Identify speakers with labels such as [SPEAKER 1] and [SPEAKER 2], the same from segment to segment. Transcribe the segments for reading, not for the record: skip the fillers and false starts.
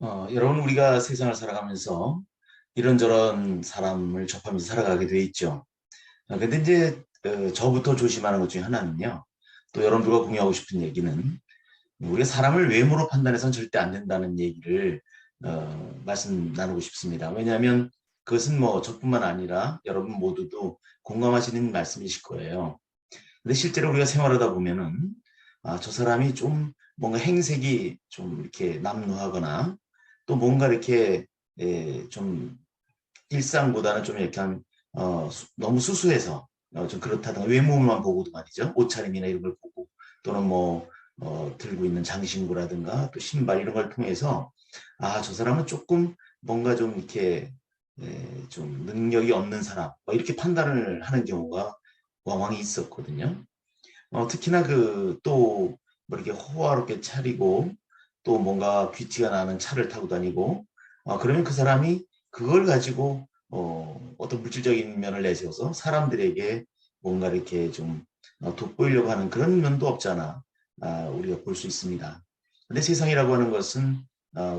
[SPEAKER 1] 여러분, 우리가 세상을 살아가면서 이런저런 사람을 접하면서 살아가게 돼 있죠. 근데 이제 저부터 조심하는 것 중에 하나는요. 또 여러분들과 공유하고 싶은 얘기는 우리가 사람을 외모로 판단해서는 절대 안 된다는 얘기를 말씀 나누고 싶습니다. 왜냐하면 그것은 뭐 저뿐만 아니라 여러분 모두도 공감하시는 말씀이실 거예요. 근데 실제로 우리가 생활하다 보면은 저 사람이 좀 뭔가 행색이 좀 이렇게 남루하거나 또 뭔가 이렇게 좀 일상보다는 좀 이렇게 너무 수수해서 좀 그렇다든가 외모만 보고도 말이죠. 옷차림이나 이런 걸 보고 또는 뭐 들고 있는 장신구라든가 또 신발 이런 걸 통해서 저 사람은 조금 뭔가 좀 이렇게 좀 능력이 없는 사람 뭐 이렇게 판단을 하는 경우가 왕왕 있었거든요. 특히나 또 뭐 이렇게 호화롭게 차리고 또 뭔가 귀티가 나는 차를 타고 다니고 그러면 그 사람이 그걸 가지고 어떤 물질적인 면을 내세워서 사람들에게 뭔가 이렇게 좀 돋보이려고 하는 그런 면도 없잖아. 우리가 볼 수 있습니다. 근데 세상이라고 하는 것은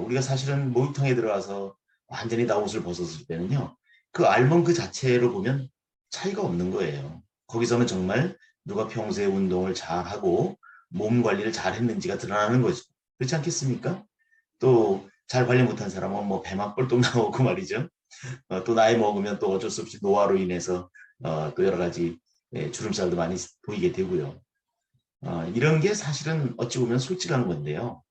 [SPEAKER 1] 우리가 사실은 목욕탕에 들어가서 완전히 나 옷을 벗었을 때는요. 그 알몸 그 자체로 보면 차이가 없는 거예요. 거기서는 정말 누가 평소에 운동을 잘하고 몸 관리를 잘했는지가 드러나는 거죠. 그렇지 않겠습니까? 또 잘 관리 못한 사람은 뭐 배만 뻘떡 나오고 말이죠. 또 나이 먹으면 또 어쩔 수 없이 노화로 인해서 또 여러 가지 주름살도 많이 보이게 되고요. 이런 게 사실은 어찌 보면 솔직한 건데요.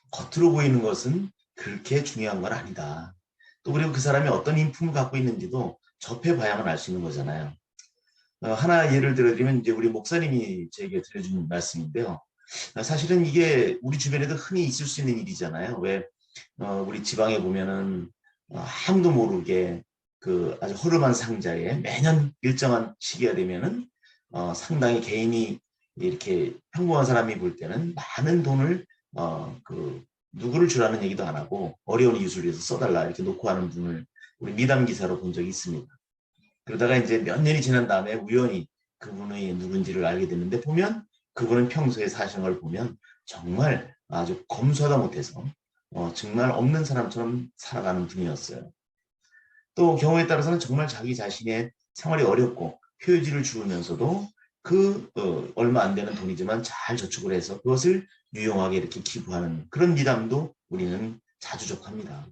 [SPEAKER 1] 겉으로 보이는 것은 그렇게 중요한 건 아니다. 또 그리고 그 사람이 어떤 인품을 갖고 있는지도 접해봐야만 알 수 있는 거잖아요. 하나 예를 들어드리면 이제 우리 목사님이 제게 들려준 말씀인데요. 사실은 이게 우리 주변에도 흔히 있을 수 있는 일이잖아요. 왜 우리 지방에 보면은 아무도 모르게 그 아주 허름한 상자에 매년 일정한 시기가 되면은 상당히 개인이 이렇게 평범한 사람이 볼 때는 많은 돈을 그 누구를 주라는 얘기도 안 하고 어려운 이웃을 위해서 써달라 이렇게 놓고 하는 분을 우리 미담 기사로 본 적이 있습니다. 그러다가 이제 몇 년이 지난 다음에 우연히 그분의 누군지를 알게 됐는데 보면 그분은 평소에 사시는 걸 보면 정말 아주 검소하다 못해서 정말 없는 사람처럼 살아가는 분이었어요. 또 경우에 따라서는 정말 자기 자신의 생활이 어렵고 표유지를 주우면서도 얼마 안 되는 돈이지만 잘 저축을 해서 그것을 유용하게 이렇게 기부하는 그런 미담도 우리는 자주 접합니다.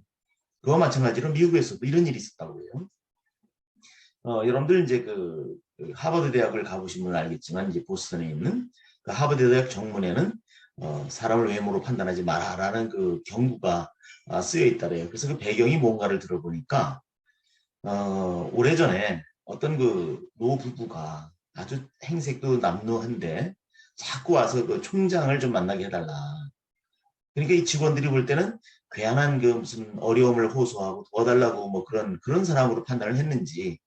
[SPEAKER 1] 그와 마찬가지로 미국에서도 이런 일이 있었다고 해요. 여러분들 이제 그 하버드 대학을 가보신 분은 알겠지만 이제 보스턴에 있는 그 하버드 대학 정문에는 사람을 외모로 판단하지 마라라는 그 경고가 쓰여 있다래요. 그래서 그 배경이 뭔가를 들어보니까 오래전에 어떤 그 노부부가 아주 행색도 남루한데 자꾸 와서 그 총장을 좀 만나게 해달라. 그러니까 이 직원들이 볼 때는 괴한한 그 무슨 어려움을 호소하고 도와달라고 뭐 그런 사람으로 판단을 했는지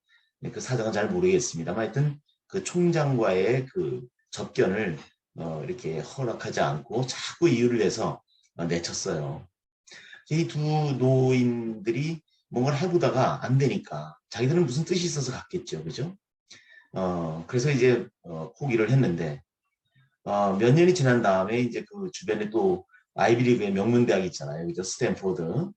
[SPEAKER 1] 그 사정은 잘 모르겠습니다만 하여튼 그 총장과의 그 접견을 이렇게 허락하지 않고 자꾸 이유를 내서 내쳤어요. 이 두 노인들이 뭔가를 해보다가 안 되니까 자기들은 무슨 뜻이 있어서 갔겠죠, 그죠? 그래서 이제 포기를 했는데 몇 년이 지난 다음에 이제 그 주변에 또 아이비리그의 명문 대학이 있잖아요, 그죠? 스탠포드.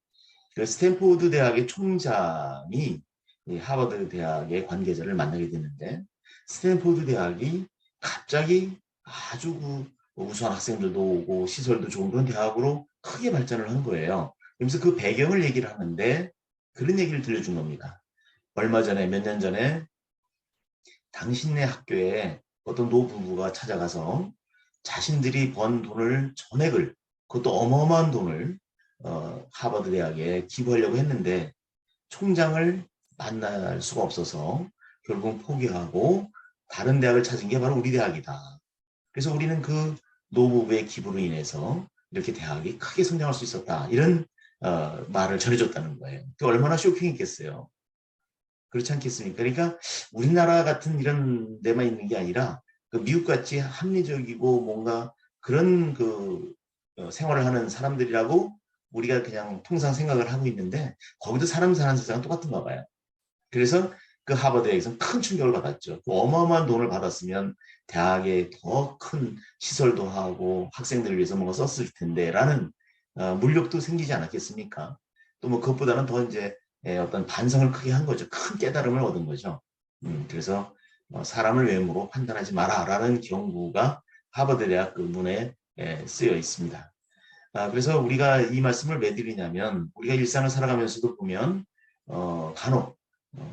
[SPEAKER 1] 그 스탠포드 대학의 총장이 이 하버드 대학의 관계자를 만나게 됐는데 스탠포드 대학이 갑자기 아주 우수한 학생들도 오고 시설도 좋은 그런 대학으로 크게 발전을 한 거예요. 그래서 그 배경을 얘기를 하는데 그런 얘기를 들려준 겁니다. 얼마 전에 몇 년 전에 당신네 학교에 어떤 노부부가 찾아가서 자신들이 번 돈을 전액을 그것도 어마어마한 돈을 하버드 대학에 기부하려고 했는데 총장을 만날 수가 없어서 결국 포기하고 다른 대학을 찾은 게 바로 우리 대학이다. 그래서 우리는 그 노부부의 기부로 인해서 이렇게 대학이 크게 성장할 수 있었다. 이런 말을 전해줬다는 거예요. 그 얼마나 쇼킹했겠어요. 그렇지 않겠습니까? 그러니까 우리나라 같은 이런 데만 있는 게 아니라 그 미국같이 합리적이고 뭔가 그런 생활을 하는 사람들이라고 우리가 그냥 통상 생각을 하고 있는데 거기도 사람 사는 세상은 똑같은가 봐요. 그래서 그 하버드에서 큰 충격을 받았죠. 그 어마어마한 돈을 받았으면 대학에 더 큰 시설도 하고 학생들을 위해서 뭔가 썼을 텐데 라는 물욕도 생기지 않았겠습니까? 또 뭐 그것보다는 더 이제 어떤 반성을 크게 한 거죠. 큰 깨달음을 얻은 거죠. 그래서 사람을 외모로 판단하지 마라라는 경고가 하버드 대학 그 문에 쓰여 있습니다. 그래서 우리가 이 말씀을 왜 드리냐면 우리가 일상을 살아가면서도 보면 간혹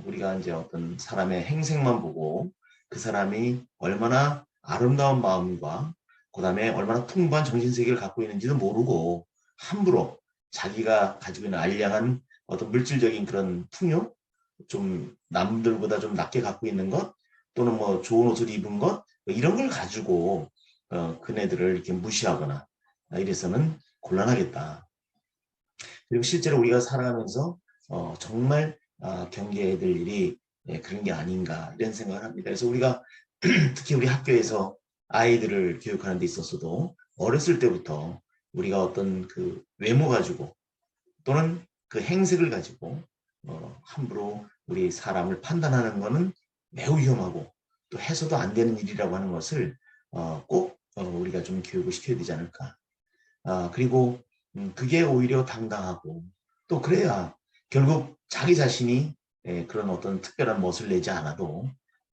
[SPEAKER 1] 우리가 이제 어떤 사람의 행색만 보고 그 사람이 얼마나 아름다운 마음과 그다음에 얼마나 풍부한 정신세계를 갖고 있는지도 모르고 함부로 자기가 가지고 있는 알량한 어떤 물질적인 그런 풍요, 좀 남들보다 좀 낮게 갖고 있는 것 또는 뭐 좋은 옷을 입은 것 이런 걸 가지고 그네들을 이렇게 무시하거나 이래서는 곤란하겠다. 그리고 실제로 우리가 살아가면서 정말 경계해야 될 일이 그런 게 아닌가 이런 생각을 합니다. 그래서 우리가 특히 우리 학교에서 아이들을 교육하는 데 있어서도 어렸을 때부터 우리가 어떤 그 외모 가지고 또는 그 행색을 가지고 함부로 우리 사람을 판단하는 것은 매우 위험하고 또 해서도 안 되는 일이라고 하는 것을 꼭 우리가 좀 교육을 시켜야 되지 않을까. 그리고 그게 오히려 당당하고 또 그래야 결국 자기 자신이 그런 어떤 특별한 멋을 내지 않아도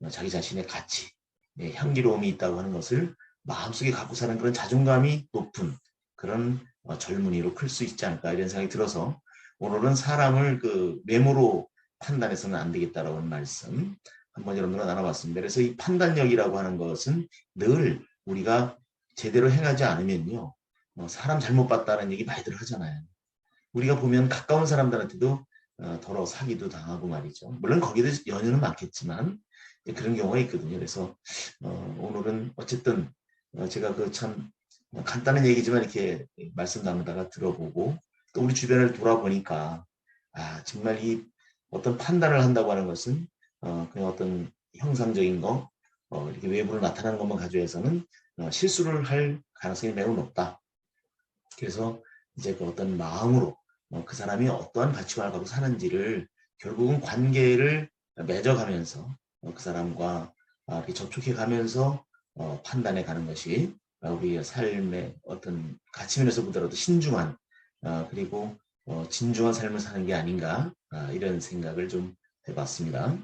[SPEAKER 1] 자기 자신의 가치, 향기로움이 있다고 하는 것을 마음속에 갖고 사는 그런 자존감이 높은 그런 젊은이로 클 수 있지 않을까 이런 생각이 들어서 오늘은 사람을 그 외모로 판단해서는 안 되겠다라고 하는 말씀 한번 여러분들과 나눠봤습니다. 그래서 이 판단력이라고 하는 것은 늘 우리가 제대로 행하지 않으면요. 사람 잘못 봤다는 얘기 많이들 하잖아요. 우리가 보면 가까운 사람들한테도 더러 사기도 당하고 말이죠. 물론 거기도 연유는 많겠지만 그런 경우가 있거든요. 그래서 오늘은 어쨌든 제가 그 참 간단한 얘기지만 이렇게 말씀 나누다가 들어보고 또 우리 주변을 돌아보니까 정말 이 어떤 판단을 한다고 하는 것은 그냥 어떤 형상적인 거 이렇게 외부로 나타나는 것만 가지고 해서는 실수를 할 가능성이 매우 높다. 그래서 이제 그 어떤 마음으로 그 사람이 어떠한 가치관을 갖고 사는지를 결국은 관계를 맺어가면서 그 사람과 이렇게 접촉해 가면서 판단해 가는 것이 우리의 삶의 어떤 가치면에서 보더라도 신중한 그리고 진중한 삶을 사는 게 아닌가 이런 생각을 좀 해봤습니다.